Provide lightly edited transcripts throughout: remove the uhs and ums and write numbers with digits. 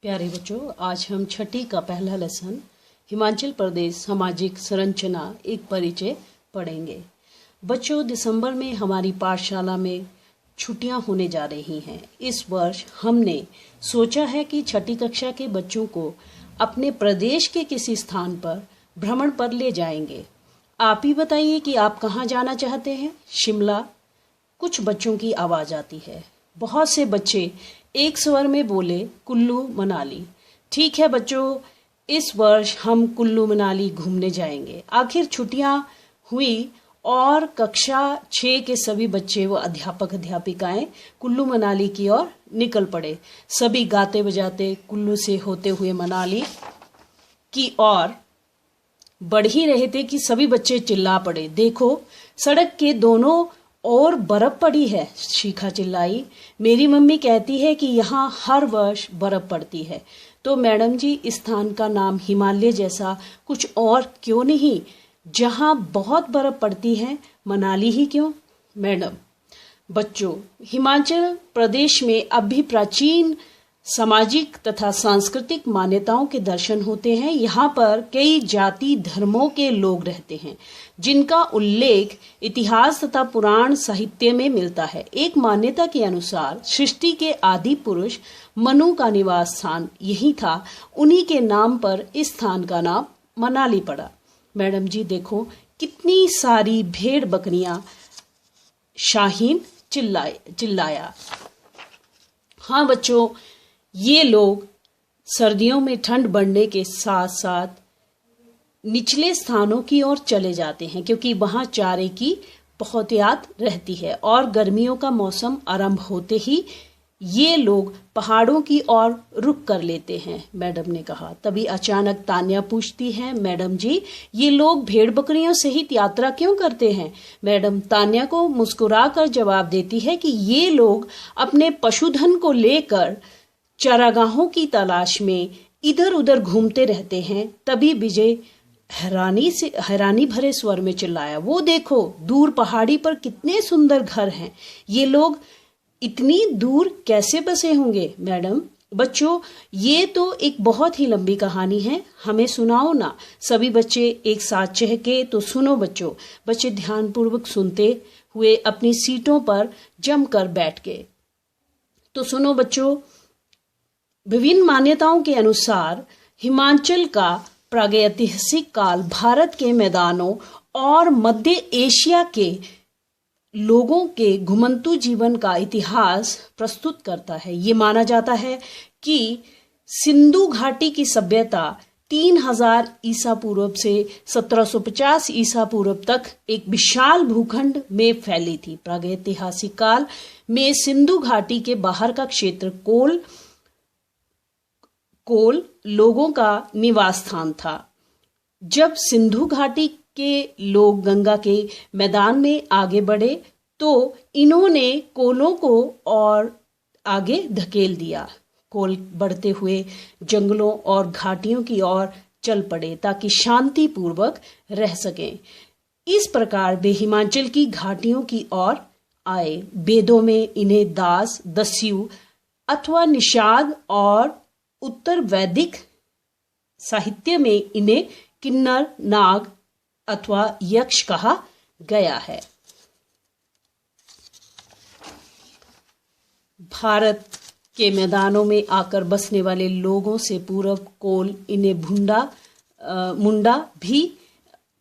प्यारे बच्चों, आज हम छठी का पहला लेसन हिमाचल प्रदेश सामाजिक संरचना एक परिचय पढ़ेंगे। बच्चों, दिसंबर में हमारी पाठशाला में छुट्टियां होने जा रही हैं। इस वर्ष हमने सोचा है कि छठी कक्षा के बच्चों को अपने प्रदेश के किसी स्थान पर भ्रमण पर ले जाएंगे। आप ही बताइए कि आप कहाँ जाना चाहते हैं। शिमला। कुछ बच्चों की आवाज़ आती है। बहुत से बच्चे एक स्वर में बोले कुल्लू मनाली। ठीक है बच्चों, इस वर्ष हम कुल्लू मनाली घूमने जाएंगे। आखिर छुट्टियां हुई और कक्षा 6 के सभी बच्चे व अध्यापक अध्यापिकाएं कुल्लू मनाली की ओर निकल पड़े। सभी गाते बजाते कुल्लू से होते हुए मनाली की ओर बढ़ ही रहे थे कि सभी बच्चे चिल्ला पड़े, देखो सड़क के दोनों और बर्फ पड़ी है। शिखा चिल्लाई, मेरी मम्मी कहती है कि यहाँ हर वर्ष बर्फ पड़ती है। तो मैडम जी, इस स्थान का नाम हिमालय जैसा कुछ और क्यों नहीं? जहाँ बहुत बर्फ पड़ती है, मनाली ही क्यों? मैडम, बच्चों, हिमाचल प्रदेश में अब भी प्राचीन सामाजिक तथा सांस्कृतिक मान्यताओं के दर्शन होते हैं। यहाँ पर कई जाति धर्मों के लोग रहते हैं जिनका उल्लेख इतिहास तथा पुराण साहित्य में मिलता है। एक मान्यता के अनुसार सृष्टि के आदि पुरुष मनु का निवास स्थान यही था। उन्हीं के नाम पर इस स्थान का नाम मनाली पड़ा। मैडम जी देखो, कितनी सारी भेड़ बकरियां, शाहीन चिल्लाया। हाँ बच्चों, ये लोग सर्दियों में ठंड बढ़ने के साथ साथ निचले स्थानों की ओर चले जाते हैं क्योंकि वहां चारे की बहुत याद रहती है और गर्मियों का मौसम आरंभ होते ही ये लोग पहाड़ों की ओर रुख कर लेते हैं। मैडम ने कहा। तभी अचानक तान्या पूछती है, मैडम जी, ये लोग भेड़ बकरियों सहित यात्रा क्यों करते हैं? मैडम तान्या को मुस्कुराकर जवाब देती है कि ये लोग अपने पशुधन को लेकर चारागाहों की तलाश में इधर उधर घूमते रहते हैं। तभी विजय हैरानी भरे स्वर में चिल्लाया, वो देखो दूर पहाड़ी पर कितने सुंदर घर हैं। ये लोग इतनी दूर कैसे बसे होंगे? मैडम, बच्चों, ये तो एक बहुत ही लंबी कहानी है, हमें सुनाओ ना। सभी बच्चे एक साथ चहके। तो सुनो बच्चों। बच्चे ध्यानपूर्वक सुनते हुए अपनी सीटों पर जमकर बैठ गए। तो सुनो बच्चों, विभिन्न मान्यताओं के अनुसार हिमाचल का प्रागैतिहासिक काल भारत के मैदानों और मध्य एशिया के लोगों के घुमंतू जीवन का इतिहास प्रस्तुत करता है। ये माना जाता है कि सिंधु घाटी की सभ्यता 3000 ईसा पूर्व से 1750 ईसा पूर्व तक एक विशाल भूखंड में फैली थी। प्रागैतिहासिक काल में सिंधु घाटी के बाहर का क्षेत्र कोल लोगों का निवास स्थान था। जब सिंधु घाटी के लोग गंगा के मैदान में आगे बढ़े तो इन्होंने कोलों को और आगे धकेल दिया। कोल बढ़ते हुए जंगलों और घाटियों की ओर चल पड़े ताकि शांतिपूर्वक रह सकें। इस प्रकार वे हिमाचल की घाटियों की ओर आए। वेदों में इन्हें दास, दस्यु अथवा निषाद और उत्तर वैदिक साहित्य में इन्हें किन्नर, नाग अथवा यक्ष कहा गया है। भारत के मैदानों में आकर बसने वाले लोगों से पूर्व कोल, इन्हें मुंडा भी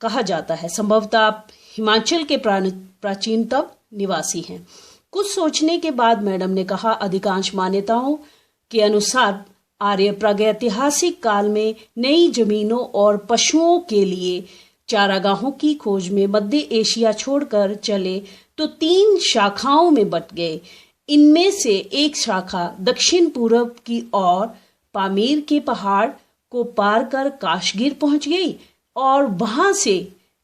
कहा जाता है। संभवतः हिमाचल के प्राचीनतम निवासी हैं। कुछ सोचने के बाद मैडम ने कहा, अधिकांश मान्यताओं के अनुसार आर्य प्रागैतिहासिक काल में नई जमीनों और पशुओं के लिए चारागाहों की खोज में मध्य एशिया छोड़कर चले तो 3 शाखाओं में बंट गए। इनमें से एक शाखा दक्षिण पूर्व की ओर पामीर के पहाड़ को पार कर काशगीर पहुंच गई और वहां से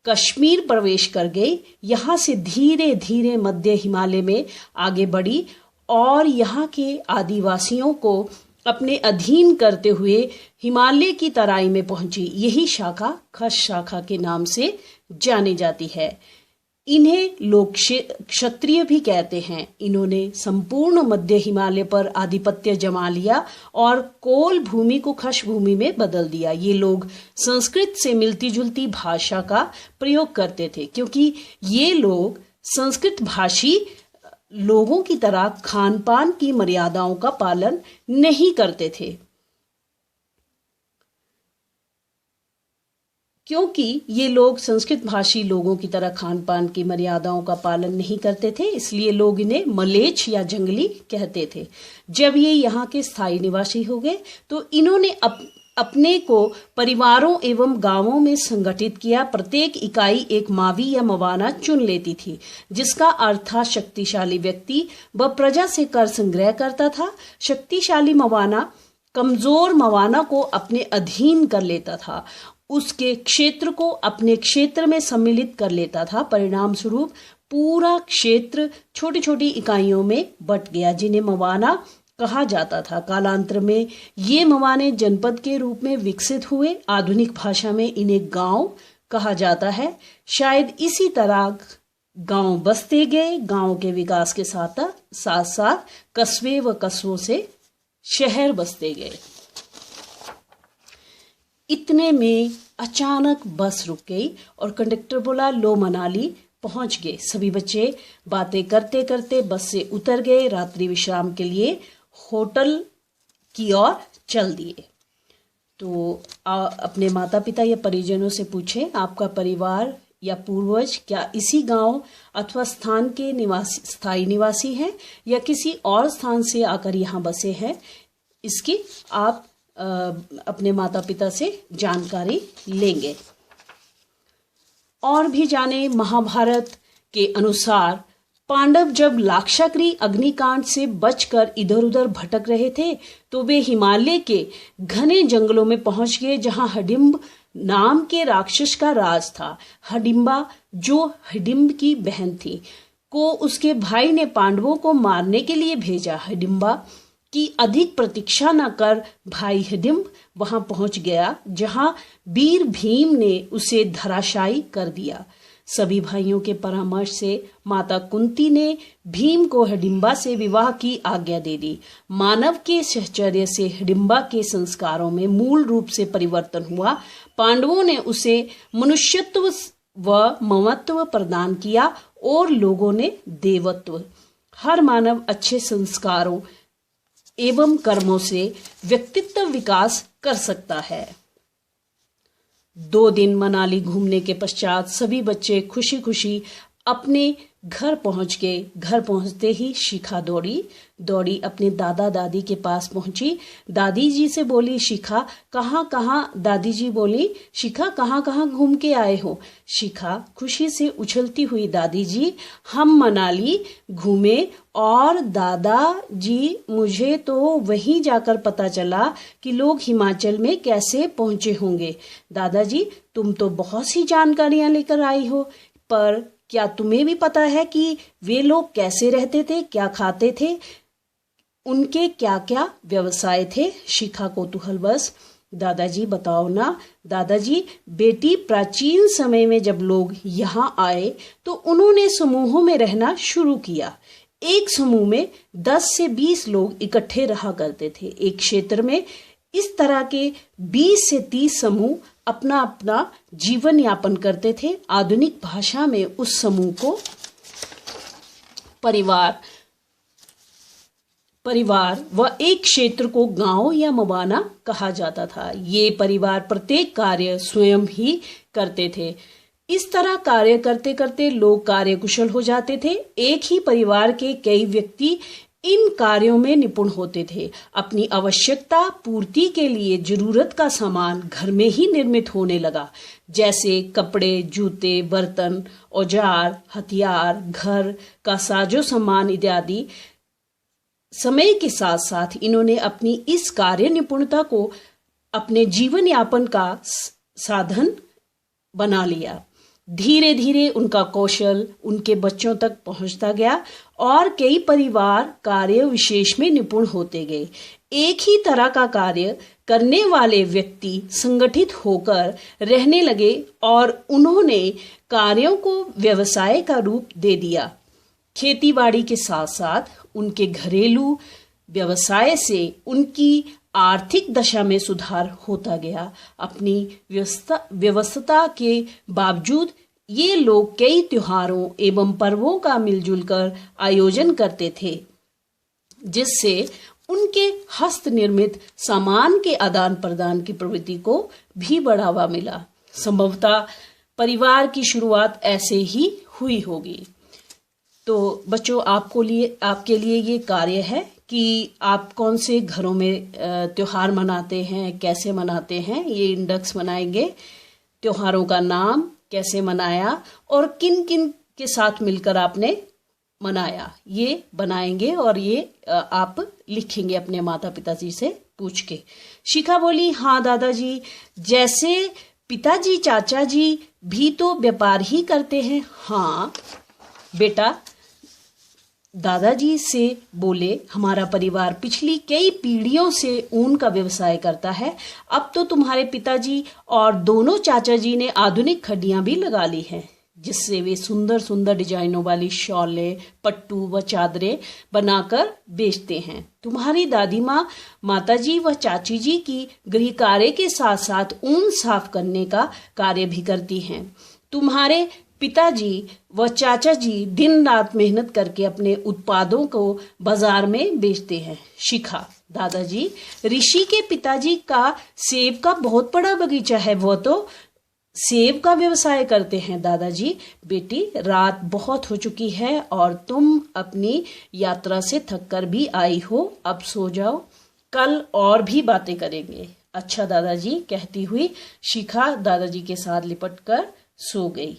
कश्मीर प्रवेश कर गई। यहाँ से धीरे धीरे मध्य हिमालय में आगे बढ़ी और यहाँ के आदिवासियों को अपने अधीन करते हुए हिमालय की तराई में पहुंची। यही शाखा खस शाखा के नाम से जानी जाती है। इन्हें लोग क्षत्रिय भी कहते हैं। इन्होंने संपूर्ण मध्य हिमालय पर आधिपत्य जमा लिया और कोल भूमि को खश भूमि में बदल दिया। ये लोग संस्कृत से मिलती जुलती भाषा का प्रयोग करते थे, क्योंकि ये लोग संस्कृत भाषी लोगों की तरह खान पान की मर्यादाओं का पालन नहीं करते थे। क्योंकि ये लोग संस्कृत भाषी लोगों की तरह खान पान की मर्यादाओं का पालन नहीं करते थे, इसलिए लोग इन्हें मलेच्छ या जंगली कहते थे। जब ये यहाँ के स्थायी निवासी हो गए तो इन्होंने अपने को परिवारों एवं गांवों में संगठित किया। प्रत्येक इकाई एक मावी या मवाना चुन लेती थी, जिसका अर्थ था शक्तिशाली व्यक्ति व प्रजा से कर संग्रह करता था। शक्तिशाली मवाना कमजोर मवाना को अपने अधीन कर लेता था, उसके क्षेत्र को अपने क्षेत्र में सम्मिलित कर लेता था। परिणाम स्वरूप पूरा क्षेत्र छोटी छोटी इकाइयों में बट गया, जिन्हें मवाना कहा जाता था। कालांतर में ये मवाने जनपद के रूप में विकसित हुए। आधुनिक भाषा में इन्हें गांव कहा जाता है। शायद इसी तरह गांव बसते गए। गांव के विकास के साथ साथ कस्बे व कस्बों से शहर बसते गए। इतने में अचानक बस रुक गई और कंडक्टर बोला, लो मनाली पहुंच गए। सभी बच्चे बातें करते करते बस से उतर गए। रात्रि विश्राम के लिए होटल की ओर चल दिए। तो अपने माता पिता या परिजनों से पूछे, आपका परिवार या पूर्वज क्या इसी गांव अथवा स्थान के स्थायी निवासी हैं या किसी और स्थान से आकर यहाँ बसे हैं? इसकी आप अपने माता पिता से जानकारी लेंगे। और भी जाने, महाभारत के अनुसार पांडव जब लाक्षागृह अग्निकांड से बचकर इधर उधर भटक रहे थे तो वे हिमालय के घने जंगलों में पहुंच गए, जहां हिडिंब नाम के राक्षस का राज था। हिडिंबा, जो हिडिंब की बहन थी, को उसके भाई ने पांडवों को मारने के लिए भेजा। हिडिंबा की अधिक प्रतीक्षा न कर भाई हिडिंब वहां पहुंच गया, जहां वीर भीम ने उसे धराशायी कर दिया। सभी भाइयों के परामर्श से माता कुंती ने भीम को हिडिंबा से विवाह की आज्ञा दे दी। मानव के सहचर्य से हिडिंबा के संस्कारों में मूल रूप से परिवर्तन हुआ। पांडवों ने उसे मनुष्यत्व व ममत्व प्रदान किया और लोगों ने देवत्व। हर मानव अच्छे संस्कारों एवं कर्मों से व्यक्तित्व विकास कर सकता है। 2 दिन मनाली घूमने के पश्चात सभी बच्चे खुशी खुशी अपने घर पहुंच गए। घर पहुंचते ही शिखा दौड़ी अपने दादा दादी के पास पहुंची। दादी जी से बोली, शिखा कहाँ? दादी जी बोली, शिखा कहाँ घूम के आए हो? शिखा खुशी से उछलती हुई, दादी जी हम मनाली घूमे और दादा जी मुझे तो वहीं जाकर पता चला कि लोग हिमाचल में कैसे पहुंचे होंगे। दादाजी तुम तो बहुत सी जानकारियां लेकर आई हो, पर क्या तुम्हें भी पता है कि वे लोग कैसे रहते थे, क्या खाते थे, उनके क्या क्या व्यवसाय थे? शिखा कौतूहलवश, दादाजी बताओ ना। दादाजी, बेटी प्राचीन समय में जब लोग यहाँ आए तो उन्होंने समूहों में रहना शुरू किया। एक समूह में 10 से 20 लोग इकट्ठे रहा करते थे। एक क्षेत्र में इस तरह के 20 से 30 समूह अपना अपना जीवन यापन करते थे। आधुनिक भाषा में उस समूह को परिवार व एक क्षेत्र को गांव या मवाना कहा जाता था। ये परिवार प्रत्येक कार्य स्वयं ही करते थे। इस तरह कार्य करते करते लोग कार्यकुशल हो जाते थे। एक ही परिवार के कई व्यक्ति इन कार्यों में निपुण होते थे। अपनी आवश्यकता पूर्ति के लिए जरूरत का सामान घर में ही निर्मित होने लगा, जैसे कपड़े, जूते, बर्तन, औजार, हथियार, घर का साजो सामान इत्यादि। समय के साथ साथ इन्होंने अपनी इस कार्य निपुणता को अपने जीवन यापन का साधन बना लिया। धीरे धीरे उनका कौशल उनके बच्चों तक पहुंचता गया और कई परिवार कार्य विशेष में निपुण होते गए। एक ही तरह का कार्य करने वाले व्यक्ति संगठित होकर रहने लगे और उन्होंने कार्यों को व्यवसाय का रूप दे दिया। खेतीबाड़ी के साथ साथ उनके घरेलू व्यवसाय से उनकी आर्थिक दशा में सुधार होता गया। अपनी व्यस्तता के बावजूद ये लोग कई त्योहारों एवं पर्वों का मिलजुल कर आयोजन करते थे, जिससे उनके हस्त निर्मित सामान के आदान प्रदान की प्रवृत्ति को भी बढ़ावा मिला। संभवतः परिवार की शुरुआत ऐसे ही हुई होगी। तो बच्चों, आपके लिए ये कार्य है कि आप कौन से घरों में त्योहार मनाते हैं, कैसे मनाते हैं, ये इंडेक्स बनाएंगे। त्योहारों का नाम कैसे मनाया और किन किन के साथ मिलकर आपने मनाया, ये बनाएंगे और ये आप लिखेंगे अपने माता पिता जी से पूछ के। शिखा बोली, हाँ दादाजी, जैसे पिताजी चाचा जी भी तो व्यापार ही करते हैं। हाँ बेटा, दादाजी से बोले, हमारा परिवार पिछली कई पीढ़ियों से ऊन का व्यवसाय करता है। अब तो तुम्हारे पिताजी और दोनों चाचा जी ने आधुनिक खड्डियां भी लगा ली हैं, जिससे वे सुंदर सुंदर डिजाइनों वाली शॉलें, पट्टू व चादरें बनाकर बेचते हैं। तुम्हारी दादी माँ, माताजी व चाची जी की गृह कार्य के साथ साथ ऊन साफ करने का कार्य भी करती हैं। तुम्हारे पिताजी व चाचा जी दिन रात मेहनत करके अपने उत्पादों को बाजार में बेचते हैं। शिखा, दादाजी, ऋषि के पिताजी का सेब का बहुत बड़ा बगीचा है, वो तो सेब का व्यवसाय करते हैं। दादाजी, बेटी, रात बहुत हो चुकी है और तुम अपनी यात्रा से थक कर भी आई हो, अब सो जाओ, कल और भी बातें करेंगे। अच्छा दादाजी, कहती हुई शिखा दादाजी के साथ लिपट कर सो गई।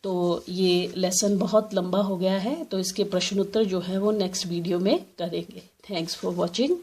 तो ये लेसन बहुत लंबा हो गया है, तो इसके प्रश्न उत्तर जो है वो नेक्स्ट वीडियो में करेंगे। Thanks for watching.